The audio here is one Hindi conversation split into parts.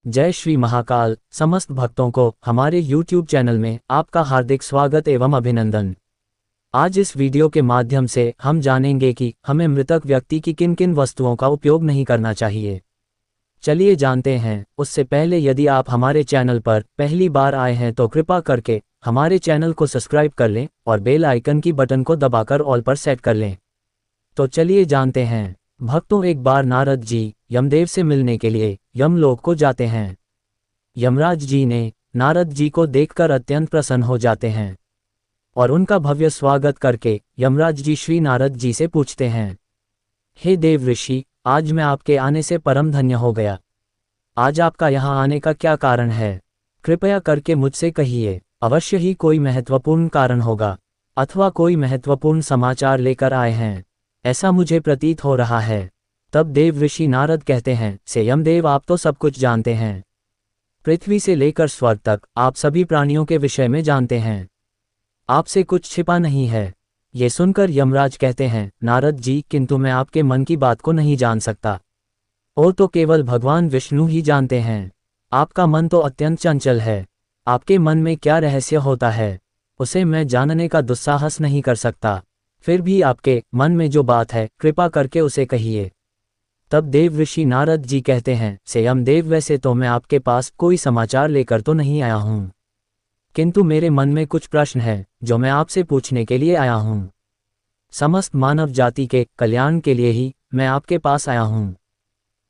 जय श्री महाकाल। समस्त भक्तों को हमारे YouTube चैनल में आपका हार्दिक स्वागत एवं अभिनंदन। आज इस वीडियो के माध्यम से हम जानेंगे कि हमें मृतक व्यक्ति की किन किन वस्तुओं का उपयोग नहीं करना चाहिए। चलिए जानते हैं। उससे पहले यदि आप हमारे चैनल पर पहली बार आए हैं तो कृपा करके हमारे चैनल को सब्सक्राइब कर लें और बेल आइकन की बटन को दबाकर ऑल पर सेट कर लें। तो चलिए जानते हैं। भक्तों, एक बार नारद जी यमदेव से मिलने के लिए यमलोक को जाते हैं। यमराज जी ने नारद जी को देखकर अत्यंत प्रसन्न हो जाते हैं और उनका भव्य स्वागत करके यमराज जी श्री नारद जी से पूछते हैं, हे देव ऋषि, आज मैं आपके आने से परम धन्य हो गया। आज आपका यहाँ आने का क्या कारण है? कृपया करके मुझसे कहिए। अवश्य ही कोई महत्वपूर्ण कारण होगा अथवा कोई महत्वपूर्ण समाचार लेकर आए हैं, ऐसा मुझे प्रतीत हो रहा है। तब देव ऋषि नारद कहते हैं, से यमदेव, आप तो सब कुछ जानते हैं। पृथ्वी से लेकर स्वर्ग तक आप सभी प्राणियों के विषय में जानते हैं। आपसे कुछ छिपा नहीं है। ये सुनकर यमराज कहते हैं, नारद जी, किंतु मैं आपके मन की बात को नहीं जान सकता। वो तो केवल भगवान विष्णु ही जानते हैं। आपका मन तो अत्यंत चंचल है। आपके मन में क्या रहस्य होता है, उसे मैं जानने का दुस्साहस नहीं कर सकता। फिर भी आपके मन में जो बात है, कृपा करके उसे कहिए। तब देव ऋषि नारद जी कहते हैं, से यमदेव, वैसे तो मैं आपके पास कोई समाचार लेकर तो नहीं आया हूँ, किंतु मेरे मन में कुछ प्रश्न है जो मैं आपसे पूछने के लिए आया हूँ। समस्त मानव जाति के कल्याण के लिए ही मैं आपके पास आया हूँ।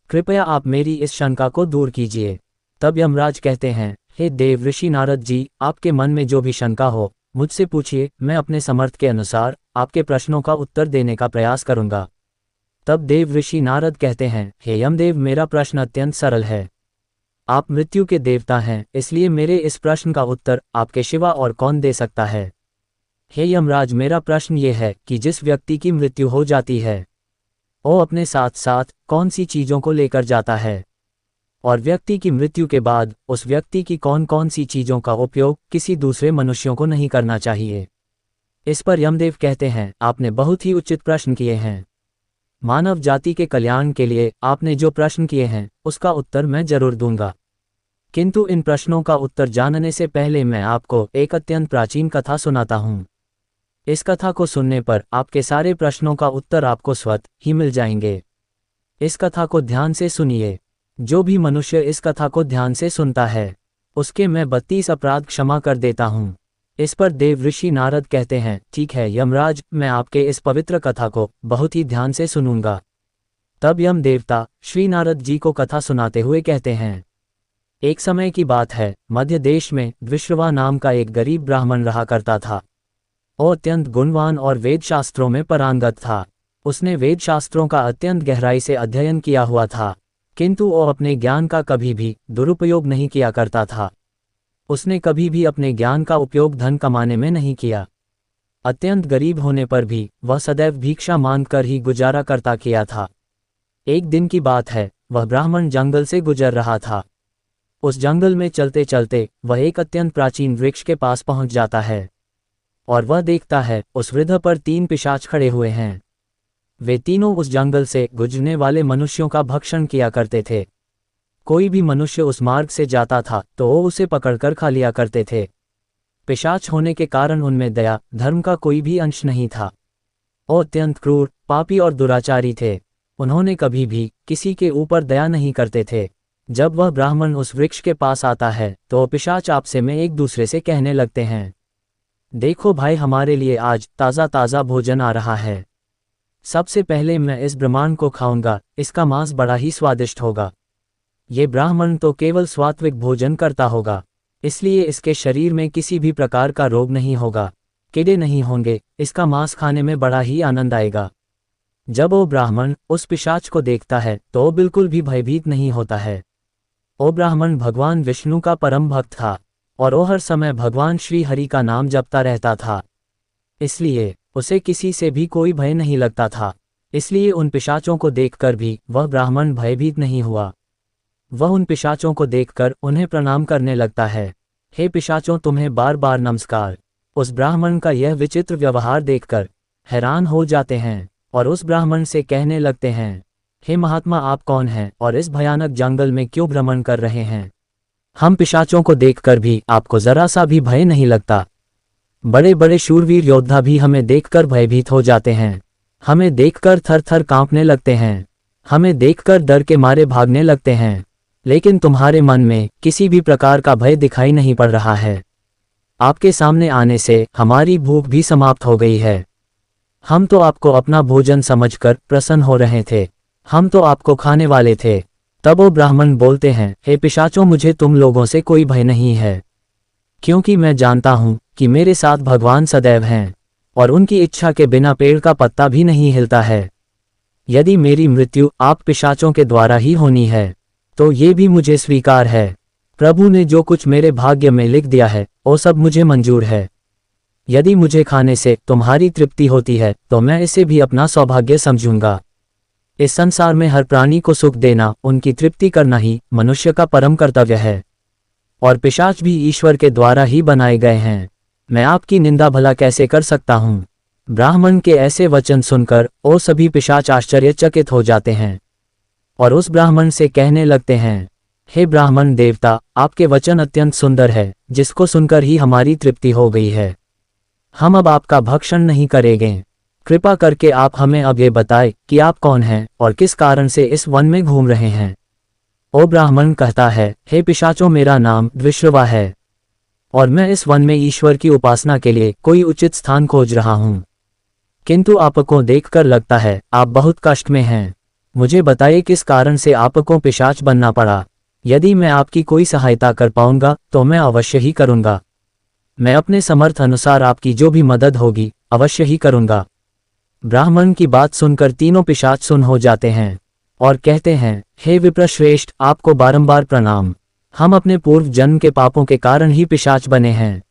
कृपया आप मेरी इस शंका को दूर कीजिए। तब यमराज कहते हैं, हे देव ऋषि नारद जी, आपके मन में जो भी शंका हो मुझसे पूछिए। मैं अपने समर्थ के अनुसार आपके प्रश्नों का उत्तर देने का प्रयास करूंगा। तब देव ऋषि नारद कहते हैं, हे यमदेव, मेरा प्रश्न अत्यंत सरल है। आप मृत्यु के देवता हैं, इसलिए मेरे इस प्रश्न का उत्तर आपके सिवा और कौन दे सकता है। हे यमराज, मेरा प्रश्न ये है कि जिस व्यक्ति की मृत्यु हो जाती है, वो अपने साथ साथ कौन सी चीज़ों को लेकर जाता है, और व्यक्ति की मृत्यु के बाद उस व्यक्ति की कौन कौन सी चीज़ों का उपयोग किसी दूसरे मनुष्यों को नहीं करना चाहिए। इस पर यमदेव कहते हैं, आपने बहुत ही उचित प्रश्न किए हैं। मानव जाति के कल्याण के लिए आपने जो प्रश्न किए हैं उसका उत्तर मैं जरूर दूंगा, किंतु इन प्रश्नों का उत्तर जानने से पहले मैं आपको एक अत्यंत प्राचीन कथा सुनाता हूँ। इस कथा को सुनने पर आपके सारे प्रश्नों का उत्तर आपको स्वतः ही मिल जाएंगे। इस कथा को ध्यान से सुनिए। जो भी मनुष्य इस कथा को ध्यान से सुनता है उसके मैं 32 अपराध क्षमा कर देता हूँ। इस पर देव ऋषि नारद कहते हैं, ठीक है यमराज, मैं आपके इस पवित्र कथा को बहुत ही ध्यान से सुनूंगा। तब यम देवता श्री नारद जी को कथा सुनाते हुए कहते हैं, एक समय की बात है, मध्य देश में द्विश्रवा नाम का एक गरीब ब्राह्मण रहा करता था। वो अत्यंत गुणवान और वेद शास्त्रों में पारंगत था। उसने वेद शास्त्रों का अत्यंत गहराई से अध्ययन किया हुआ था, किंतु वो अपने ज्ञान का कभी भी दुरुपयोग नहीं किया करता था। उसने कभी भी अपने ज्ञान का उपयोग धन कमाने में नहीं किया। अत्यंत गरीब होने पर भी वह सदैव भिक्षा मांगकर ही गुजारा करता किया था। एक दिन की बात है, वह ब्राह्मण जंगल से गुजर रहा था। उस जंगल में चलते चलते वह एक अत्यंत प्राचीन वृक्ष के पास पहुंच जाता है और वह देखता है उस वृद्ध पर 3 पिशाच खड़े हुए हैं। वे तीनों उस जंगल से गुजरने वाले मनुष्यों का भक्षण किया करते थे। कोई भी मनुष्य उस मार्ग से जाता था तो वो उसे पकड़कर खा लिया करते थे। पिशाच होने के कारण उनमें दया धर्म का कोई भी अंश नहीं था। वो अत्यंत क्रूर, पापी और दुराचारी थे। उन्होंने कभी भी किसी के ऊपर दया नहीं करते थे। जब वह ब्राह्मण उस वृक्ष के पास आता है तो वो पिशाच आपसे में एक दूसरे से कहने लगते हैं, देखो भाई, हमारे लिए आज ताज़ा ताज़ा भोजन आ रहा है। सबसे पहले मैं इस ब्रह्मांड को खाऊंगा, इसका मांस बड़ा ही स्वादिष्ट होगा। ये ब्राह्मण तो केवल सात्विक भोजन करता होगा, इसलिए इसके शरीर में किसी भी प्रकार का रोग नहीं होगा, कीड़े नहीं होंगे, इसका मांस खाने में बड़ा ही आनंद आएगा। जब वो ब्राह्मण उस पिशाच को देखता है तो वो बिल्कुल भी भयभीत नहीं होता है। वो ब्राह्मण भगवान विष्णु का परम भक्त था और वो हर समय भगवान श्री हरि का नाम जपता रहता था, इसलिए उसे किसी से भी कोई भय नहीं लगता था। इसलिए उन पिशाचों को देखकर भी वह ब्राह्मण भयभीत नहीं हुआ। वह उन पिशाचों को देखकर उन्हें प्रणाम करने लगता है, हे पिशाचों, तुम्हें बार बार नमस्कार। उस ब्राह्मण का यह विचित्र व्यवहार देखकर हैरान हो जाते हैं और उस ब्राह्मण से कहने लगते हैं, हे महात्मा, आप कौन हैं और इस भयानक जंगल में क्यों भ्रमण कर रहे हैं? हम पिशाचों को देखकर भी आपको जरा सा भी भय नहीं लगता। बड़े बड़े शूरवीर योद्धा भी हमें देखकर भयभीत हो जाते हैं। हमें देखकर थर थर कांपने लगते हैं। हमें देखकर डर के मारे भागने लगते हैं। लेकिन तुम्हारे मन में किसी भी प्रकार का भय दिखाई नहीं पड़ रहा है। आपके सामने आने से हमारी भूख भी समाप्त हो गई है। हम तो आपको अपना भोजन समझकर प्रसन्न हो रहे थे। हम तो आपको खाने वाले थे। तब वो ब्राह्मण बोलते हैं, हे पिशाचों, मुझे तुम लोगों से कोई भय नहीं है, क्योंकि मैं जानता हूं कि मेरे साथ भगवान सदैव हैं और उनकी इच्छा के बिना पेड़ का पत्ता भी नहीं हिलता है। यदि मेरी मृत्यु आप पिशाचों के द्वारा ही होनी है तो ये भी मुझे स्वीकार है। प्रभु ने जो कुछ मेरे भाग्य में लिख दिया है वो सब मुझे मंजूर है। यदि मुझे खाने से तुम्हारी तृप्ति होती है तो मैं इसे भी अपना सौभाग्य समझूंगा। इस संसार में हर प्राणी को सुख देना, उनकी तृप्ति करना ही मनुष्य का परम कर्तव्य है। और पिशाच भी ईश्वर के द्वारा ही बनाए गए हैं। मैं आपकी निंदा भला कैसे कर सकता हूँ? ब्राह्मण के ऐसे वचन सुनकर वो सभी पिशाच आश्चर्यचकित हो जाते हैं और उस ब्राह्मण से कहने लगते हैं, हे ब्राह्मण देवता, आपके वचन अत्यंत सुंदर है, जिसको सुनकर ही हमारी तृप्ति हो गई है। हम अब आपका भक्षण नहीं करेंगे। कृपा करके आप हमें अब ये बताएं कि आप कौन हैं और किस कारण से इस वन में घूम रहे हैं। ओ ब्राह्मण कहता है, हे पिशाचों, मेरा नाम द्विश्रवा है और मैं इस वन में ईश्वर की उपासना के लिए कोई उचित स्थान खोज रहा हूँ। किंतु आपको देखकर लगता है आप बहुत कष्ट में हैं। मुझे बताइए किस कारण से आपको पिशाच बनना पड़ा। यदि मैं आपकी कोई सहायता कर पाऊंगा तो मैं अवश्य ही करूंगा। मैं अपने समर्थ अनुसार आपकी जो भी मदद होगी अवश्य ही करूंगा। ब्राह्मण की बात सुनकर तीनों पिशाच सुन हो जाते हैं और कहते हैं, हे विप्रश्रेष्ठ, आपको बारंबार प्रणाम। हम अपने पूर्व जन्म के पापों के कारण ही पिशाच बने हैं।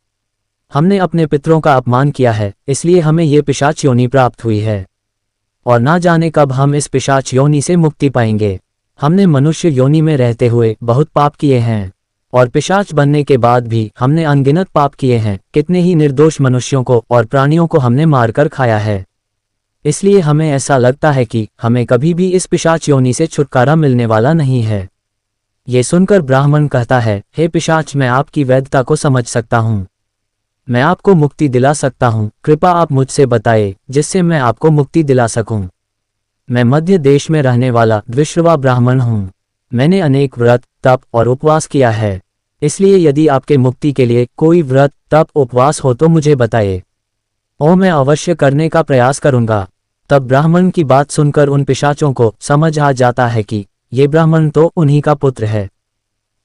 हमने अपने पितरों का अपमान किया है, इसलिए हमें ये पिशाच योनि प्राप्त हुई है और ना जाने कब हम इस पिशाच योनि से मुक्ति पाएंगे। हमने मनुष्य योनि में रहते हुए बहुत पाप किए हैं और पिशाच बनने के बाद भी हमने अनगिनत पाप किए हैं। कितने ही निर्दोष मनुष्यों को और प्राणियों को हमने मारकर खाया है। इसलिए हमें ऐसा लगता है कि हमें कभी भी इस पिशाच योनि से छुटकारा मिलने वाला नहीं है। ये सुनकर ब्राह्मण कहता है, हे पिशाच, मैं आपकी वैधता को समझ सकता हूँ। मैं आपको मुक्ति दिला सकता हूँ। कृपा आप मुझसे बताए जिससे मैं आपको मुक्ति दिला सकूं। मैं मध्य देश में रहने वाला द्विश्रवा ब्राह्मण हूँ। मैंने अनेक व्रत, तप और उपवास किया है। इसलिए यदि आपके मुक्ति के लिए कोई व्रत, तप, उपवास हो तो मुझे बताइए और मैं अवश्य करने का प्रयास करूंगा। तब ब्राह्मण की बात सुनकर उन पिशाचों को समझ आ जाता है कि ये ब्राह्मण तो उन्हीं का पुत्र है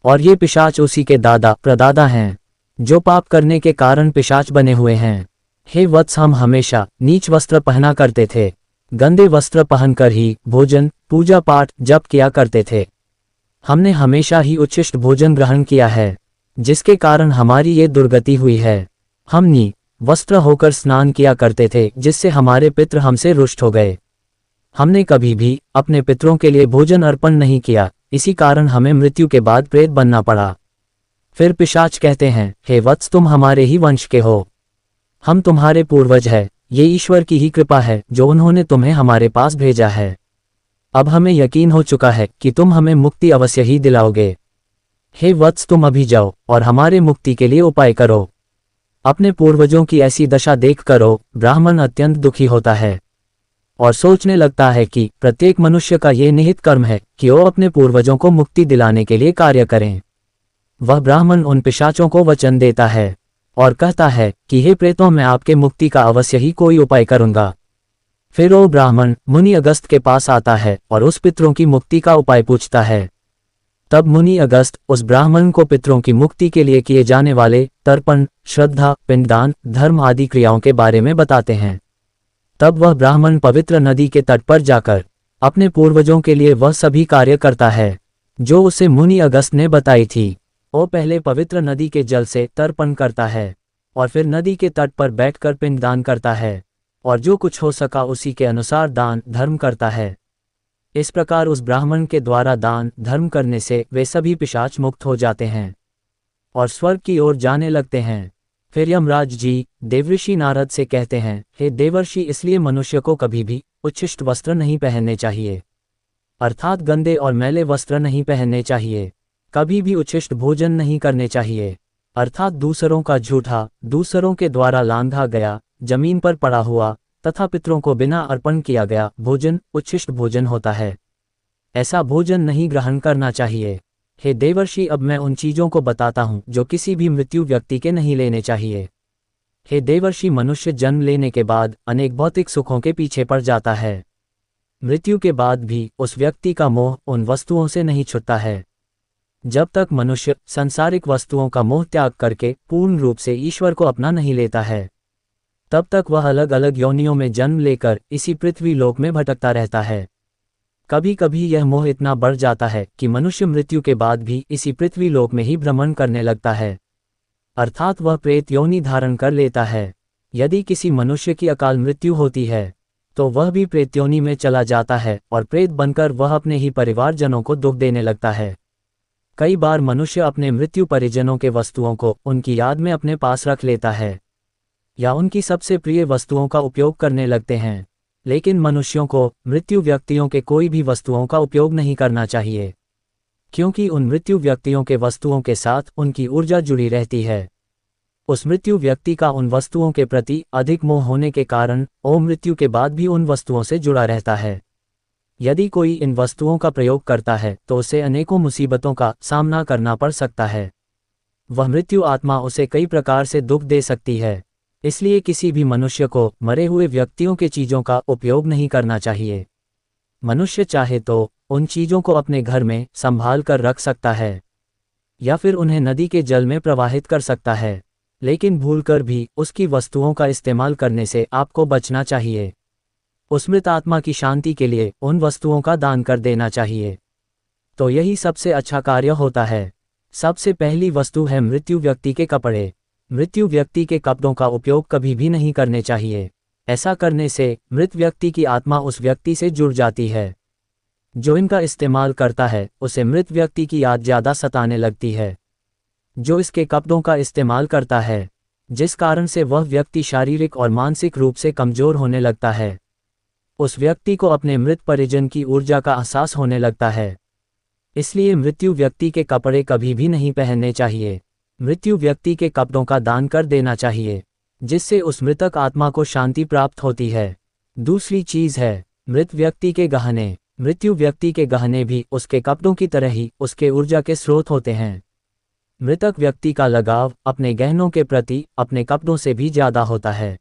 और ये पिशाच उसी के दादा प्रदादा हैं जो पाप करने के कारण पिशाच बने हुए हैं। हे वत्स, हम हमेशा नीच वस्त्र पहना करते थे। गंदे वस्त्र पहनकर ही भोजन, पूजा पाठ, जप किया करते थे। हमने हमेशा ही उच्छिष्ट भोजन ग्रहण किया है, जिसके कारण हमारी ये दुर्गति हुई है। हम नी वस्त्र होकर स्नान किया करते थे, जिससे हमारे पितृ हमसे रुष्ट हो गए। हमने कभी भी अपने पितरों के लिए भोजन अर्पण नहीं किया, इसी कारण हमें मृत्यु के बाद प्रेत बनना पड़ा। फिर पिशाच कहते हैं, हे वत्स, तुम हमारे ही वंश के हो। हम तुम्हारे पूर्वज हैं। ये ईश्वर की ही कृपा है जो उन्होंने तुम्हें हमारे पास भेजा है। अब हमें यकीन हो चुका है कि तुम हमें मुक्ति अवश्य ही दिलाओगे। हे वत्स, तुम अभी जाओ और हमारे मुक्ति के लिए उपाय करो। अपने पूर्वजों की ऐसी दशा देख करो ब्राह्मण अत्यंत दुखी होता है और सोचने लगता है कि प्रत्येक मनुष्य का ये निहित कर्म है कि वो अपने पूर्वजों को मुक्ति दिलाने के लिए कार्य करें। वह ब्राह्मण उन पिशाचों को वचन देता है और कहता है कि हे प्रेतों, मैं आपके मुक्ति का अवश्य ही कोई उपाय करूंगा। फिर वो ब्राह्मण मुनि अगस्त के पास आता है और उस पितरों की मुक्ति का उपाय पूछता है। तब मुनि अगस्त उस ब्राह्मण को पितरों की मुक्ति के लिए किए जाने वाले तर्पण, श्रद्धा, पिंडदान, धर्म आदि क्रियाओं के बारे में बताते हैं। तब वह ब्राह्मण पवित्र नदी के तट पर जाकर अपने पूर्वजों के लिए वह सभी कार्य करता है जो उसे मुनि अगस्त ने बताई थी। वो पहले पवित्र नदी के जल से तर्पण करता है और फिर नदी के तट पर बैठकर पिंडदान करता है और जो कुछ हो सका उसी के अनुसार दान धर्म करता है। इस प्रकार उस ब्राह्मण के द्वारा दान धर्म करने से वे सभी पिशाच मुक्त हो जाते हैं और स्वर्ग की ओर जाने लगते हैं। फिर यमराज जी देवर्षि नारद से कहते हैं, हे देवर्षि, इसलिए मनुष्य को कभी भी उच्छिष्ट वस्त्र नहीं पहनने चाहिए। अर्थात गंदे और मैले वस्त्र नहीं पहनने चाहिए। कभी भी उच्छिष्ट भोजन नहीं करने चाहिए, अर्थात दूसरों का झूठा, दूसरों के द्वारा लांघा गया, जमीन पर पड़ा हुआ तथा पितरों को बिना अर्पण किया गया भोजन उच्छिष्ट भोजन होता है। ऐसा भोजन नहीं ग्रहण करना चाहिए। हे देवर्षि, अब मैं उन चीज़ों को बताता हूँ जो किसी भी मृत्यु व्यक्ति के नहीं लेने चाहिए। हे देवर्षि, मनुष्य जन्म लेने के बाद अनेक भौतिक सुखों के पीछे पड़ जाता है। मृत्यु के बाद भी उस व्यक्ति का मोह उन वस्तुओं से नहीं छूटता है। जब तक मनुष्य सांसारिक वस्तुओं का मोह त्याग करके पूर्ण रूप से ईश्वर को अपना नहीं लेता है, तब तक वह अलग अलग योनियों में जन्म लेकर इसी पृथ्वी लोक में भटकता रहता है। कभी कभी यह मोह इतना बढ़ जाता है कि मनुष्य मृत्यु के बाद भी इसी पृथ्वी लोक में ही भ्रमण करने लगता है, अर्थात वह प्रेत योनि धारण कर लेता है। यदि किसी मनुष्य की अकाल मृत्यु होती है तो वह भी प्रेत योनि में चला जाता है और प्रेत बनकर वह अपने ही परिवारजनों को दुख देने लगता है। कई बार मनुष्य अपने मृत्यु परिजनों के वस्तुओं को उनकी याद में अपने पास रख लेता है या उनकी सबसे प्रिय वस्तुओं का उपयोग करने लगते हैं, लेकिन मनुष्यों को मृत्यु व्यक्तियों के कोई भी वस्तुओं का उपयोग नहीं करना चाहिए, क्योंकि उन मृत्यु व्यक्तियों के वस्तुओं के साथ उनकी ऊर्जा जुड़ी रहती है। उस मृत्यु व्यक्ति का उन वस्तुओं के प्रति अधिक मोह होने के कारण वो मृत्यु के बाद भी उन वस्तुओं से जुड़ा रहता है। यदि कोई इन वस्तुओं का प्रयोग करता है तो उसे अनेकों मुसीबतों का सामना करना पड़ सकता है। वह मृत्यु आत्मा उसे कई प्रकार से दुख दे सकती है। इसलिए किसी भी मनुष्य को मरे हुए व्यक्तियों के चीज़ों का उपयोग नहीं करना चाहिए। मनुष्य चाहे तो उन चीज़ों को अपने घर में संभाल कर रख सकता है या फिर उन्हें नदी के जल में प्रवाहित कर सकता है, लेकिन भूलकर भी उसकी वस्तुओं का इस्तेमाल करने से आपको बचना चाहिए। उस मृत आत्मा की शांति के लिए उन वस्तुओं का दान कर देना चाहिए, तो यही सबसे अच्छा कार्य होता है। सबसे पहली वस्तु है मृत्यु व्यक्ति के कपड़े। मृत्यु व्यक्ति के कपड़ों का उपयोग कभी भी नहीं करने चाहिए। ऐसा करने से मृत व्यक्ति की आत्मा उस व्यक्ति से जुड़ जाती है। जो इनका इस्तेमाल करता है उसे मृत व्यक्ति की याद ज़्यादा सताने लगती है जो इसके कपड़ों का इस्तेमाल करता है, जिस कारण से वह व्यक्ति शारीरिक और मानसिक रूप से कमज़ोर होने लगता है। उस व्यक्ति को अपने मृत परिजन की ऊर्जा का एहसास होने लगता है। इसलिए मृत्यु व्यक्ति के कपड़े कभी भी नहीं पहनने चाहिए। मृत्यु व्यक्ति के कपड़ों का दान कर देना चाहिए, जिससे उस मृतक आत्मा को शांति प्राप्त होती है। दूसरी चीज़ है मृत व्यक्ति के गहने। मृत्यु व्यक्ति के गहने भी उसके कपड़ों की तरह ही उसके ऊर्जा के स्रोत होते हैं। मृतक व्यक्ति का लगाव अपने गहनों के प्रति अपने कपड़ों से भी ज़्यादा होता है,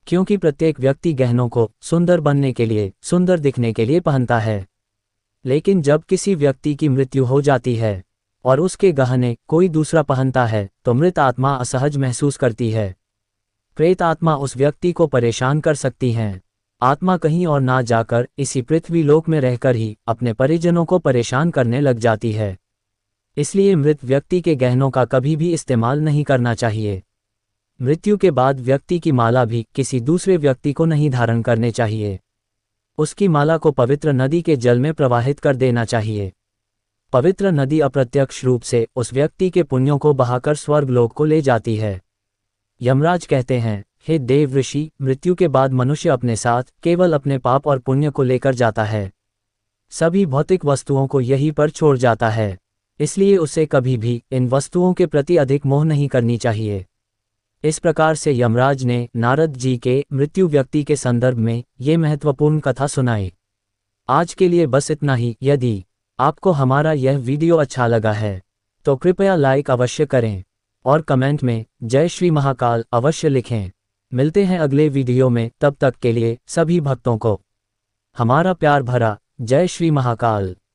क्योंकि प्रत्येक व्यक्ति गहनों को सुंदर बनने के लिए, सुंदर दिखने के लिए पहनता है। लेकिन जब किसी व्यक्ति की मृत्यु हो जाती है और उसके गहने कोई दूसरा पहनता है तो मृत आत्मा असहज महसूस करती है। प्रेत आत्मा उस व्यक्ति को परेशान कर सकती हैं। आत्मा कहीं और ना जाकर इसी पृथ्वी लोक में रहकर ही अपने परिजनों को परेशान करने लग जाती है। इसलिए मृत व्यक्ति के गहनों का कभी भी इस्तेमाल नहीं करना चाहिए। मृत्यु के बाद व्यक्ति की माला भी किसी दूसरे व्यक्ति को नहीं धारण करने चाहिए। उसकी माला को पवित्र नदी के जल में प्रवाहित कर देना चाहिए। पवित्र नदी अप्रत्यक्ष रूप से उस व्यक्ति के पुण्यों को बहाकर स्वर्गलोक को ले जाती है। यमराज कहते हैं, हे देव ऋषि, मृत्यु के बाद मनुष्य अपने साथ केवल अपने पाप और पुण्य को लेकर जाता है। सभी भौतिक वस्तुओं को यहीं पर छोड़ जाता है। इसलिए उसे कभी भी इन वस्तुओं के प्रति अधिक मोह नहीं करनी चाहिए। इस प्रकार से यमराज ने नारद जी के मृत्यु व्यक्ति के संदर्भ में ये महत्वपूर्ण कथा सुनाई। आज के लिए बस इतना ही। यदि आपको हमारा यह वीडियो अच्छा लगा है तो कृपया लाइक अवश्य करें और कमेंट में जय श्री महाकाल अवश्य लिखें। मिलते हैं अगले वीडियो में, तब तक के लिए सभी भक्तों को हमारा प्यार भरा जय श्री महाकाल।